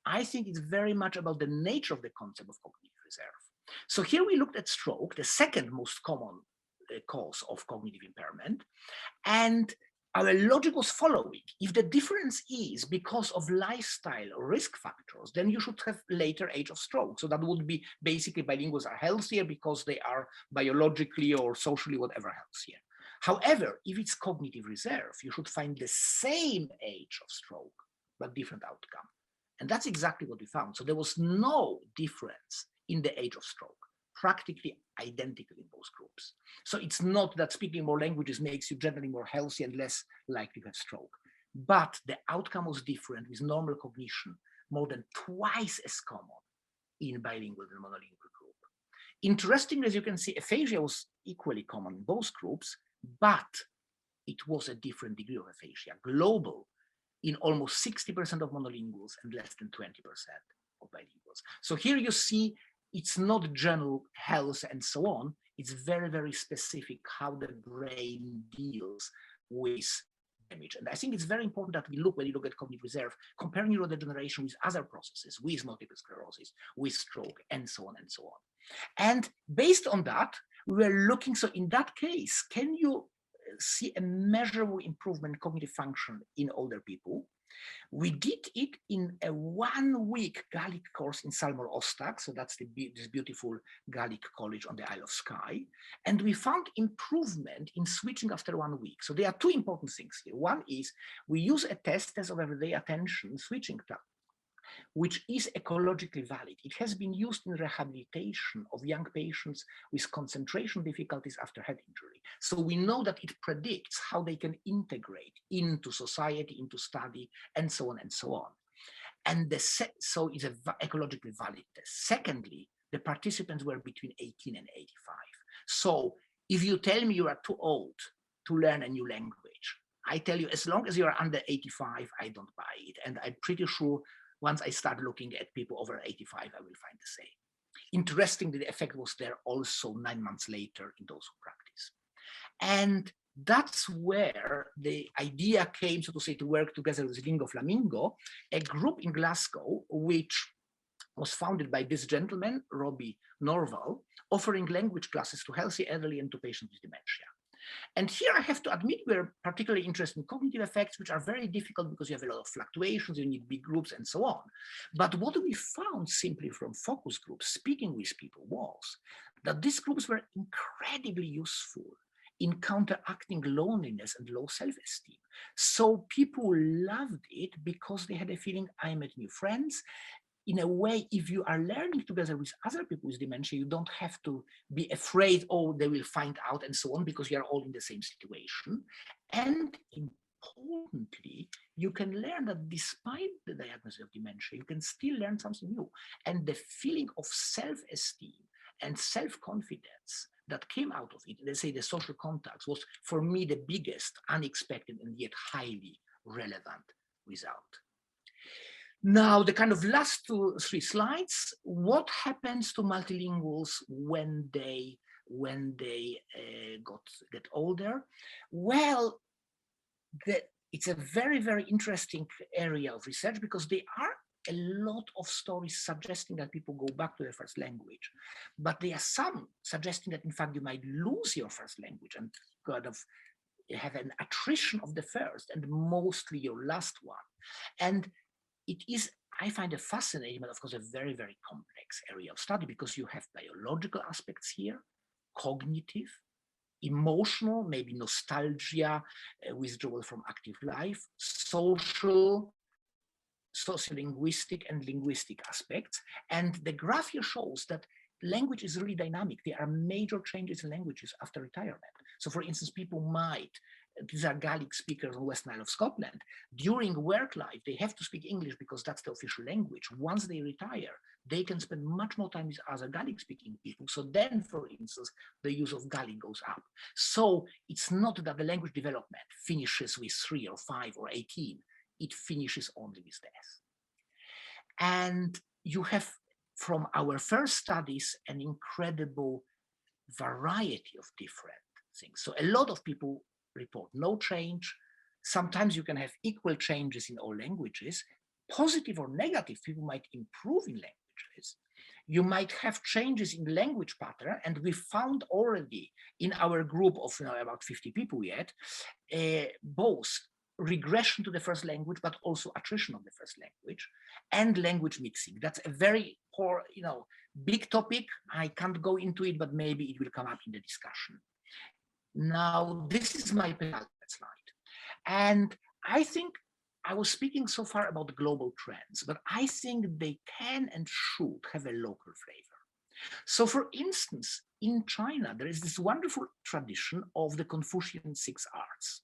I think it's very much about the nature of the concept of cognitive reserve. So here we looked at stroke, the second most common cause of cognitive impairment. And our logic was following: if the difference is because of lifestyle or risk factors, then you should have later age of stroke. So that would be basically bilinguals are healthier because they are biologically or socially, whatever, healthier. However, if it's cognitive reserve, you should find the same age of stroke, but different outcome. And that's exactly what we found. So there was no difference in the age of stroke, practically identical in both groups. So it's not that speaking more languages makes you generally more healthy and less likely to have stroke, but the outcome was different, with normal cognition more than twice as common in bilingual than monolingual group. Interestingly, as you can see, aphasia was equally common in both groups, but it was a different degree of aphasia, global in almost 60% of monolinguals and less than 20% of bilinguals. So here you see it's not general health and so on. It's very, very specific how the brain deals with damage. And I think it's very important that we look, when you look at cognitive reserve, comparing neurodegeneration with other processes, with multiple sclerosis, with stroke, and so on and so on. And based on that, we were looking, so in that case, can you see a measurable improvement in cognitive function in older people? We did it in a 1-week Gaelic course in Salmor Ostag, so that's this beautiful Gaelic college on the Isle of Skye, and we found improvement in switching after 1 week. So there are two important things here. One is we use a test of everyday attention switching time, which is ecologically valid. It has been used in rehabilitation of young patients with concentration difficulties after head injury. So we know that it predicts how they can integrate into society, into study, and so on and so on. And so it's an ecologically valid test. Secondly, the participants were between 18 and 85. So if you tell me you are too old to learn a new language, I tell you, as long as you are under 85, I don't buy it. And I'm pretty sure once I start looking at people over 85, I will find the same. Interestingly, the effect was there also 9 months later in those who practice. And that's where the idea came, so to say, to work together with Lingo Flamingo, a group in Glasgow, which was founded by this gentleman, Robbie Norval, offering language classes to healthy elderly and to patients with dementia. And here I have to admit we're particularly interested in cognitive effects, which are very difficult because you have a lot of fluctuations, you need big groups and so on. But what we found simply from focus groups, speaking with people, was that these groups were incredibly useful in counteracting loneliness and low self-esteem. So people loved it because they had a feeling, I met new friends. In a way, if you are learning together with other people with dementia, you don't have to be afraid, oh, they will find out and so on, because you are all in the same situation. And importantly, you can learn that despite the diagnosis of dementia, you can still learn something new. And the feeling of self-esteem and self-confidence that came out of it, let's say the social contacts, was for me the biggest, unexpected, and yet highly relevant result. Now, the kind of last 3 slides, what happens to multilinguals when they get older? Well, it's a very, very interesting area of research, because there are a lot of stories suggesting that people go back to their first language, but there are some suggesting that in fact you might lose your first language and kind of have an attrition of the first and mostly your last one. And I find it fascinating, but of course a very, very complex area of study, because you have biological aspects here, cognitive, emotional, maybe nostalgia, withdrawal from active life, social, sociolinguistic and linguistic aspects. And the graph here shows that language is really dynamic. There are major changes in languages after retirement. So for instance, people might, these are Gaelic speakers in West Nile of Scotland, during work life, they have to speak English because that's the official language. Once they retire, they can spend much more time with other Gaelic speaking people. So then, for instance, the use of Gaelic goes up. So it's not that the language development finishes with 3 or 5 or 18, it finishes only with death. And you have, from our first studies, an incredible variety of different things. So a lot of people report no change. Sometimes you can have equal changes in all languages. Positive or negative, people might improve in languages. You might have changes in language pattern, and we found already in our group of about 50 people yet, both regression to the first language, but also attrition of the first language and language mixing. That's a very big topic. I can't go into it, but maybe it will come up in the discussion. Now, this is my penultimate slide. And I think I was speaking so far about global trends, but I think they can and should have a local flavor. So for instance, in China, there is this wonderful tradition of the Confucian 6 arts,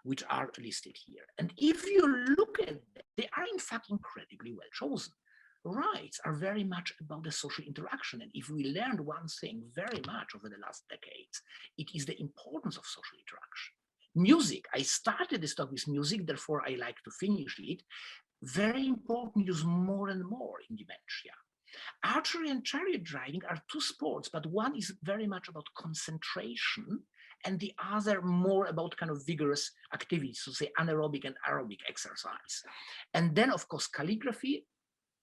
which are listed here. And if you look at them, they are in fact incredibly well chosen. Rights are very much about the social interaction. And if we learned one thing very much over the last decades, it is the importance of social interaction. Music, I started this talk with music, therefore I like to finish it. Very important, use more and more in dementia. Archery and chariot driving are 2 sports, but one is very much about concentration and the other more about kind of vigorous activities, so say anaerobic and aerobic exercise. And then of course, calligraphy,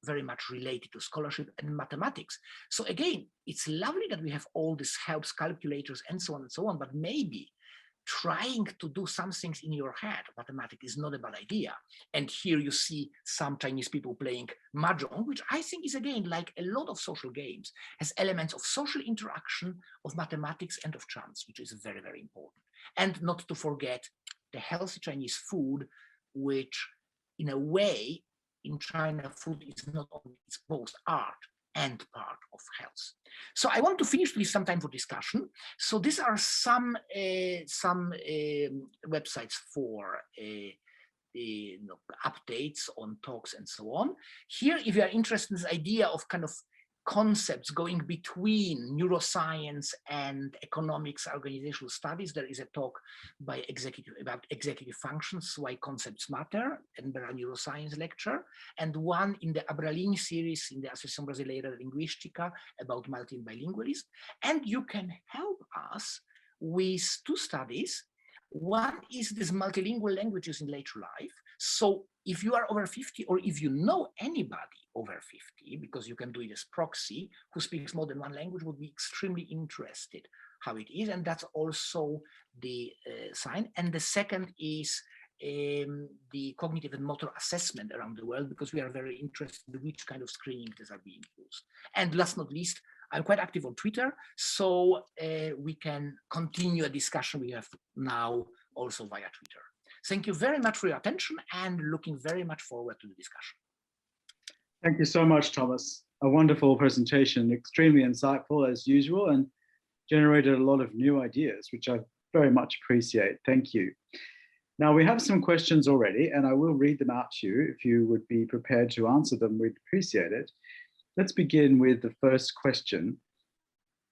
very much related to scholarship, and mathematics. So again, it's lovely that we have all these helps, calculators and so on, but maybe trying to do some things in your head, mathematics, is not a bad idea. And here you see some Chinese people playing mahjong, which I think is, again, like a lot of social games, has elements of social interaction, of mathematics, and of chance, which is very, very important. And not to forget the healthy Chinese food, which in a way, in China, food is not only, it's both art and part of health. So I want to finish with some time for discussion. So these are some websites for updates on talks and so on. Here, if you are interested in this idea of kind of concepts going between neuroscience and economics, organizational studies, there is a talk by about executive functions, why concepts matter, Edinburgh Neuroscience lecture, and one in the Abralin series in the Associação Brasileira de Linguística about multilingualism. And you can help us with 2 studies. One is this multilingual languages in later life. So if you are over 50, or if you know anybody over 50, because you can do it as proxy, who speaks more than 1 language, would be extremely interested how it is. And that's also the sign. And the second is the cognitive and motor assessment around the world, because we are very interested in which kind of screenings are being used. And last but not least, I'm quite active on Twitter, so we can continue a discussion we have now also via Twitter. Thank you very much for your attention, and looking very much forward to the discussion. Thank you so much, Thomas. A wonderful presentation, extremely insightful as usual, and generated a lot of new ideas, which I very much appreciate. Thank you. Now, we have some questions already, and I will read them out to you. If you would be prepared to answer them, we'd appreciate it. Let's begin with the first question.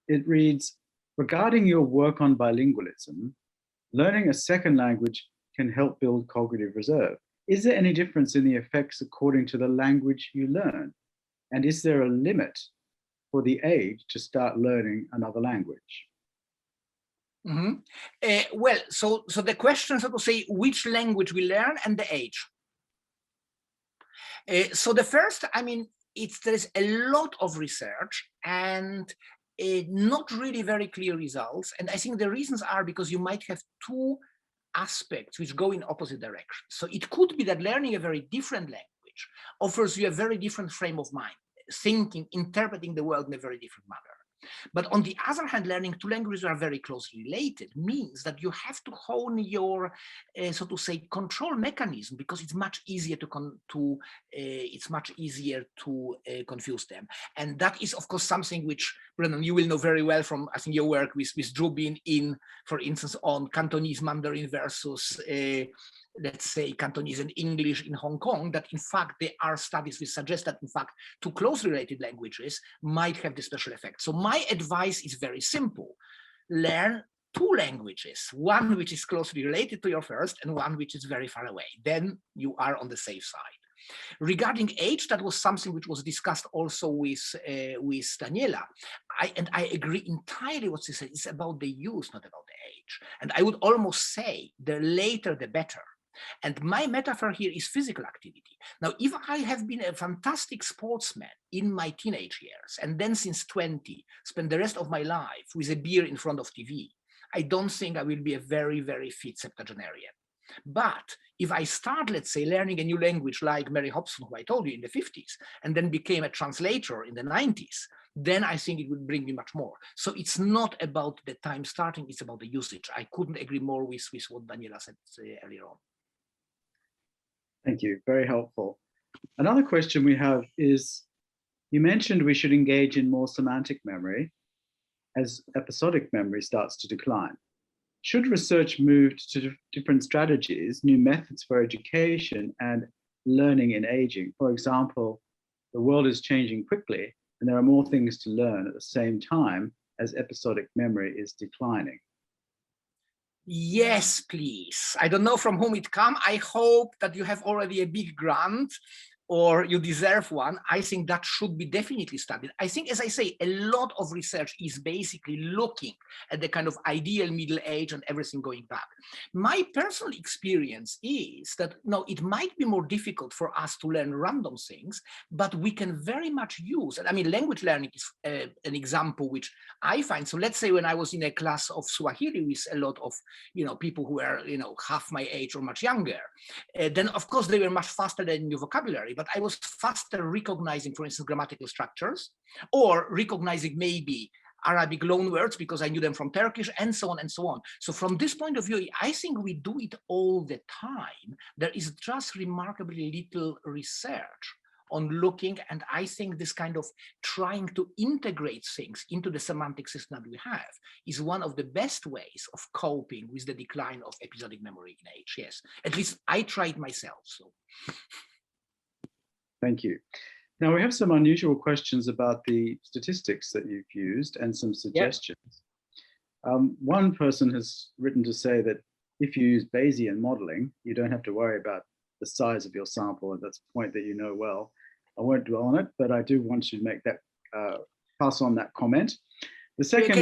It reads, regarding your work on bilingualism, learning a second language can help build cognitive reserve. Is there any difference in the effects according to the language you learn? And is there a limit for the age to start learning another language? Well, so the question, so to say, which language we learn and the age. So the first, I mean, there is a lot of research and not really very clear results. And I think the reasons are because you might have 2 aspects which go in opposite directions. So it could be that learning a very different language language offers you a very different frame of mind, thinking, interpreting the world in a very different manner. But on the other hand, learning two languages are very closely related means that you have to hone your, so to say, control mechanism, because it's much easier to confuse them. And that is, of course, something which, Brennan, you will know very well from, I think, your work with Drubin in, for instance, on Cantonese Mandarin versus let's say Cantonese and English in Hong Kong, that in fact there are studies which suggest that in fact two closely related languages might have the special effect. So my advice is very simple. Learn two languages, one which is closely related to your first and one which is very far away. Then you are on the safe side. Regarding age, that was something which was discussed also with Daniela. I agree entirely what she said. It's about the use, not about the age. And I would almost say the later, the better. And my metaphor here is physical activity. Now, if I have been a fantastic sportsman in my teenage years, and then since 20, spend the rest of my life with a beer in front of TV, I don't think I will be a very, very fit septuagenarian. But if I start, let's say, learning a new language like Mary Hobson, who I told you in the 50s, and then became a translator in the 90s, then I think it would bring me much more. So it's not about the time starting, it's about the usage. I couldn't agree more with what Daniela said earlier on. Thank you, very helpful. Another question we have is, you mentioned we should engage in more semantic memory as episodic memory starts to decline. Should research move to different strategies, new methods for education and learning in aging? For example, the world is changing quickly and there are more things to learn at the same time as episodic memory is declining. Yes, please. I don't know from whom it comes. I hope that you have already a big grant or you deserve one. I think that should be definitely studied. I think, as I say, a lot of research is basically looking at the kind of ideal middle age and everything going back. My personal experience is that, no, it might be more difficult for us to learn random things, but we can very much use, I mean, language learning is an example which I find. So let's say when I was in a class of Swahili with a lot of, people who were, half my age or much younger, then of course they were much faster than new vocabulary. But I was faster recognizing, for instance, grammatical structures, or recognizing maybe Arabic loanwords because I knew them from Turkish, and so on and so on. So from this point of view, I think we do it all the time. There is just remarkably little research on looking, and I think this kind of trying to integrate things into the semantic system that we have is one of the best ways of coping with the decline of episodic memory in age. Yes, at least I tried myself. So. Thank you. Now we have some unusual questions about the statistics that you've used and some suggestions. Yep. One person has written to say that if you use Bayesian modeling, you don't have to worry about the size of your sample, and that's a point that you know well. I won't dwell on it, but I do want to make that, pass on that comment. The second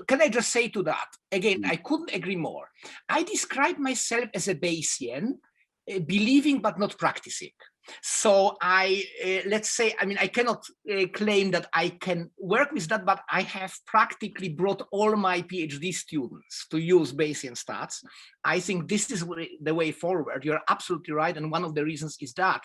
can I just say to that, again, I couldn't agree more. I describe myself as a Bayesian, believing but not practicing. So let's say, I mean, I cannot claim that I can work with that, but I have practically brought all my PhD students to use Bayesian stats. I think this is the way forward. You're absolutely right. And one of the reasons is that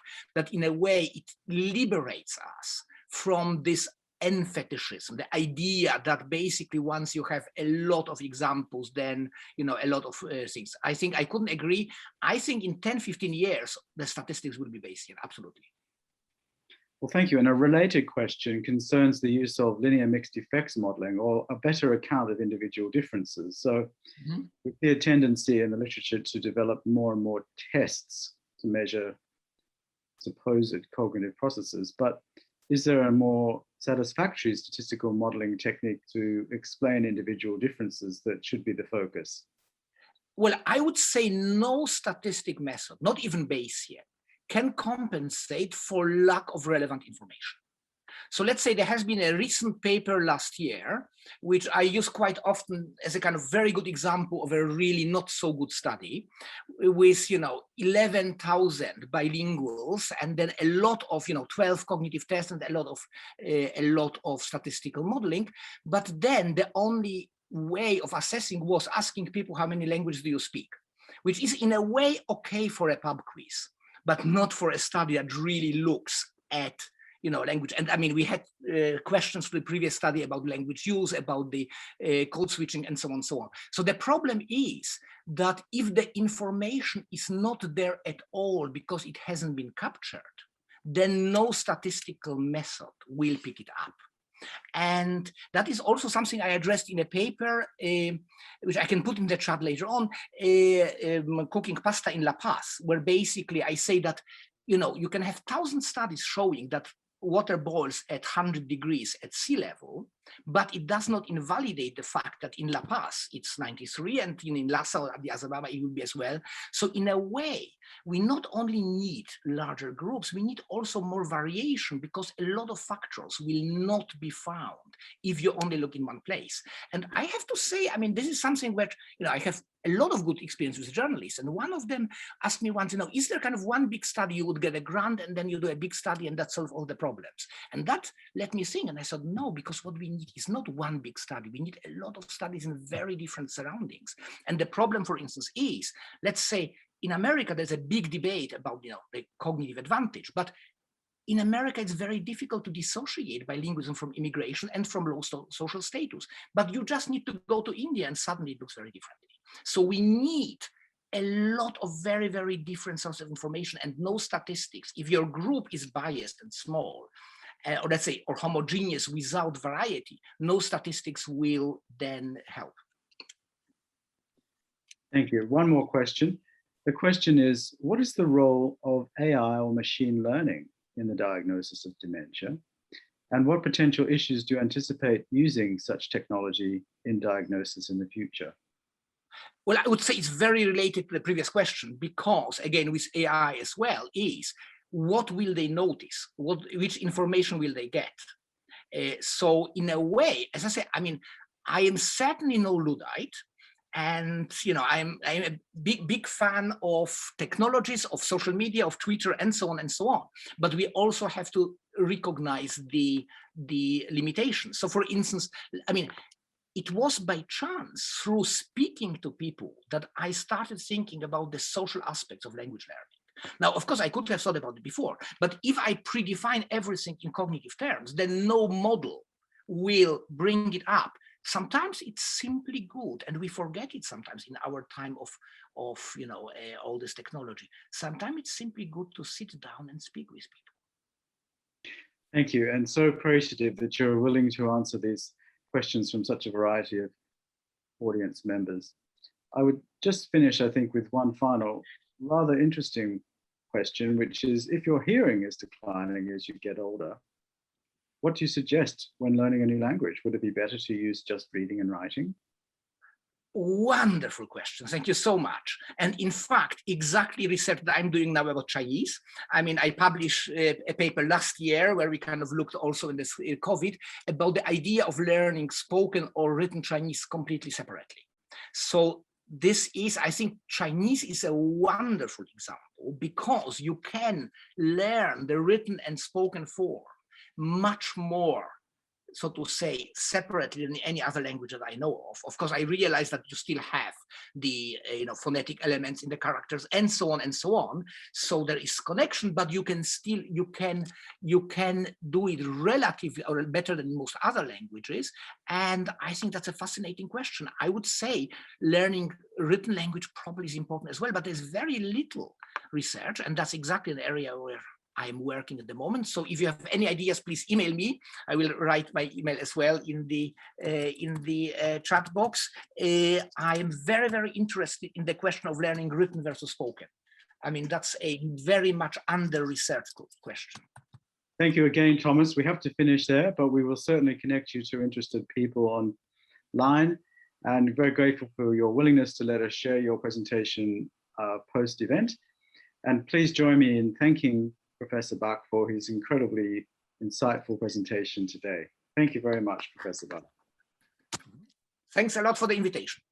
in a way, it liberates us from this end fetishism, the idea that basically once you have a lot of examples, then, a lot of things. I think I couldn't agree. I think in 10, 15 years, the statistics will be Bayesian, absolutely. Well, thank you. And a related question concerns the use of linear mixed effects modeling, or a better account of individual differences. So we see a tendency in the literature to develop more and more tests to measure supposed cognitive processes, but is there a more satisfactory statistical modeling technique to explain individual differences that should be the focus? Well, I would say no statistic method, not even Bayesian, can compensate for lack of relevant information. So let's say there has been a recent paper last year, which I use quite often as a kind of very good example of a really not so good study with, 11,000 bilinguals, and then a lot of, 12 cognitive tests and a lot of statistical modeling. But then the only way of assessing was asking people how many languages do you speak, which is in a way okay for a pub quiz. but not for a study that really looks at language. And I mean, we had questions for the previous study about language use, about the code switching, and so on and so on. So the problem is that if the information is not there at all because it hasn't been captured, then no statistical method will pick it up. And that is also something I addressed in a paper, which I can put in the chat later on, Cooking Pasta in La Paz, where basically I say that, you can have 1,000 studies showing that water boils at 100 degrees at sea level, but it does not invalidate the fact that in La Paz it's 93, and in Lhasa or Addis Ababa it will be as well. So in a way, we not only need larger groups, we need also more variation, because a lot of factors will not be found if you only look in one place. And I have to say, I mean, this is something where I have a lot of good experience with journalists, and one of them asked me once, is there kind of one big study you would get a grant and then you do a big study and that solves all the problems? And that let me think, and I said, no, because what we need is not one big study. We need a lot of studies in very different surroundings. And the problem, for instance, is, let's say in America, there's a big debate about the cognitive advantage, but in America, it's very difficult to dissociate bilingualism from immigration and from low social status. But you just need to go to India and suddenly it looks very differently. So we need a lot of very, very different sources of information and no statistics. If your group is biased and small, or let's say, or homogeneous without variety, no statistics will then help. Thank you. One more question. The question is, what is the role of AI or machine learning in the diagnosis of dementia? And what potential issues do you anticipate using such technology in diagnosis in the future? Well, I would say it's very related to the previous question, because again, with AI as well, is what will they notice? Which information will they get? So in a way, as I say, I mean, I am certainly no Luddite. And I'm a big fan of technologies, of social media, of Twitter, and so on and so on. But we also have to recognize the limitations. So, for instance, I mean, it was by chance through speaking to people that I started thinking about the social aspects of language learning. Now, of course, I could have thought about it before, but if I predefine everything in cognitive terms, then no model will bring it up. Sometimes it's simply good, and we forget it sometimes in our time of all this technology. Sometimes it's simply good to sit down and speak with people. Thank you, and so appreciative that you're willing to answer these questions from such a variety of audience members. I would just finish, I think, with one final rather interesting question, which is, if your hearing is declining as you get older, what do you suggest when learning a new language? Would it be better to use just reading and writing? Wonderful question. Thank you so much. And in fact, exactly research that I'm doing now about Chinese. I mean, I published a paper last year where we kind of looked also in this COVID about the idea of learning spoken or written Chinese completely separately. So this is, I think Chinese is a wonderful example, because you can learn the written and spoken form much more, so to say, separately than any other language that I know of. Of course, I realize that you still have the phonetic elements in the characters and so on and so on. So there is connection, but you can still you can do it relatively or better than most other languages. And I think that's a fascinating question. I would say learning written language probably is important as well, but there's very little research, and that's exactly an area where I'm working at the moment. So if you have any ideas, please email me. I will write my email as well in the chat box. I am very, very interested in the question of learning written versus spoken. I mean, that's a very much under-researched question. Thank you again, Thomas. We have to finish there, but we will certainly connect you to interested people online, and very grateful for your willingness to let us share your presentation post-event. And please join me in thanking Professor Bach for his incredibly insightful presentation today. Thank you very much, Professor Bach. Thanks a lot for the invitation.